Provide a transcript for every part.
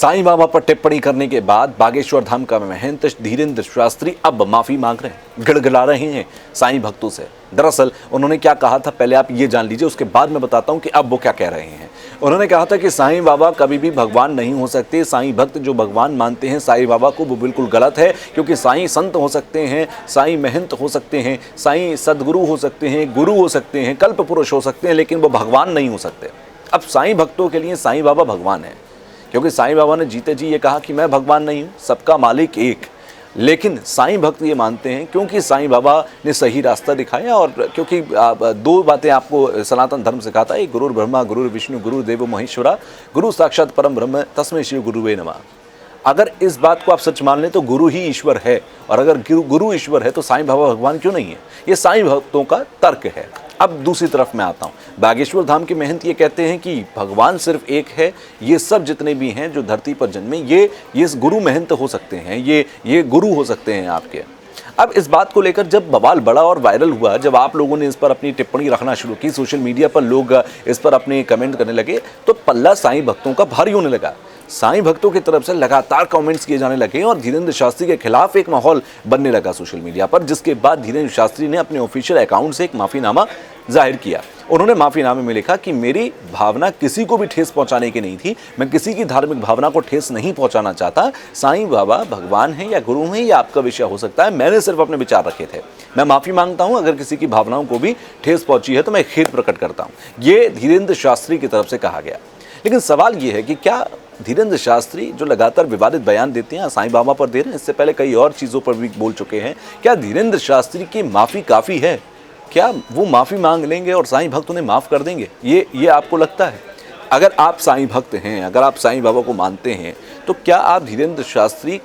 साईं बाबा पर टिप्पणी करने के बाद बागेश्वर धाम का महंत धीरेन्द्र शास्त्री अब माफी मांग रहे हैं, गिड़गिड़ा रहे हैं साईं भक्तों से। दरअसल उन्होंने क्या कहा था, पहले आप ये जान लीजिए, उसके बाद मैं बताता हूं कि अब वो क्या कह रहे हैं। उन्होंने कहा था कि साईं बाबा कभी भी भगवान नहीं हो सकते। साईं भक्त जो भगवान मानते हैं साईं बाबा को, वो बिल्कुल गलत है, क्योंकि साईं संत हो सकते हैं, साईं महंत हो सकते हैं, साईं सदगुरु हो सकते हैं, गुरु हो सकते हैं, कल्प पुरुष हो सकते हैं, लेकिन वो भगवान नहीं हो सकते। अब साईं भक्तों के लिए साईं बाबा भगवान है, क्योंकि साईं बाबा ने जीते जी ये कहा कि मैं भगवान नहीं हूँ, सबका मालिक एक। लेकिन साईं भक्त ये मानते हैं क्योंकि साईं बाबा ने सही रास्ता दिखाया, और क्योंकि दो बातें आपको सनातन धर्म सिखाता है, गुरुर ब्रह्मा गुरुर विष्णु गुरुदेव महेश्वरा, गुरु साक्षात परम ब्रह्म तस्मै श्री गुरुवे नमः। अगर इस बात को आप सच मान लें तो गुरु ही ईश्वर है, और अगर गुरु ईश्वर है तो साईं बाबा भगवान क्यों नहीं है? ये साईं भक्तों का तर्क है। अब दूसरी तरफ मैं आता हूँ, बागेश्वर धाम के महंत ये कहते हैं कि भगवान सिर्फ एक है, ये सब जितने भी हैं जो धरती पर जन्मे ये गुरु महंत हो सकते हैं, ये गुरु हो सकते हैं आपके। अब इस बात को लेकर जब बवाल बड़ा और वायरल हुआ, जब आप लोगों ने इस पर अपनी टिप्पणी रखना शुरू की, सोशल मीडिया पर लोग इस पर अपने कमेंट करने लगे, तो पल्ला साईं भक्तों का भारी होने लगा। साईं भक्तों की तरफ से लगातार कमेंट्स किए जाने लगे और धीरेन्द्र शास्त्री के खिलाफ एक माहौल बनने लगा सोशल मीडिया पर, जिसके बाद धीरेन्द्र शास्त्री ने अपने ऑफिशियल अकाउंट से एक माफीनामा जाहिर किया। उन्होंने माफीनामे में लिखा कि मेरी भावना किसी को भी ठेस पहुंचाने की नहीं थी, मैं किसी की धार्मिक भावना को ठेस नहीं पहुंचाना चाहता। साईं बाबा भगवान हैं या गुरु हैं, या आपका विषय हो सकता है, मैंने सिर्फ अपने विचार रखे थे। मैं माफी मांगता हूं अगर किसी की भावनाओं को भी ठेस पहुंची है तो मैं खेद प्रकट करता हूं। ये धीरेन्द्र शास्त्री की तरफ से कहा गया। लेकिन सवाल ये है कि क्या धीरेन्द्र शास्त्री जो लगातार विवादित बयान देते हैं साईं बाबा पर दे रहे हैं, इससे पहले कई और चीज़ों पर भी बोल चुके हैं, क्या धीरेन्द्र शास्त्री की माफ़ी काफ़ी है? क्या वो माफ़ी मांग लेंगे और साईं भक्त उन्हें माफ़ कर देंगे? ये आपको लगता है? अगर आप साईं भक्त हैं, अगर आप साईं बाबा को मानते हैं, तो क्या आप धीरेन्द्र शास्त्री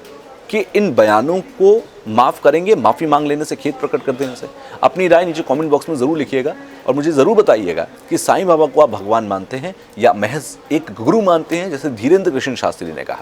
के इन बयानों को माफ़ करेंगे, माफ़ी मांग लेने से, खेद प्रकट कर देने से? अपनी राय नीचे कमेंट बॉक्स में ज़रूर लिखिएगा और मुझे ज़रूर बताइएगा कि साईं बाबा को आप भगवान मानते हैं या महज एक गुरु मानते हैं, जैसे धीरेन्द्र कृष्ण शास्त्री ने कहा।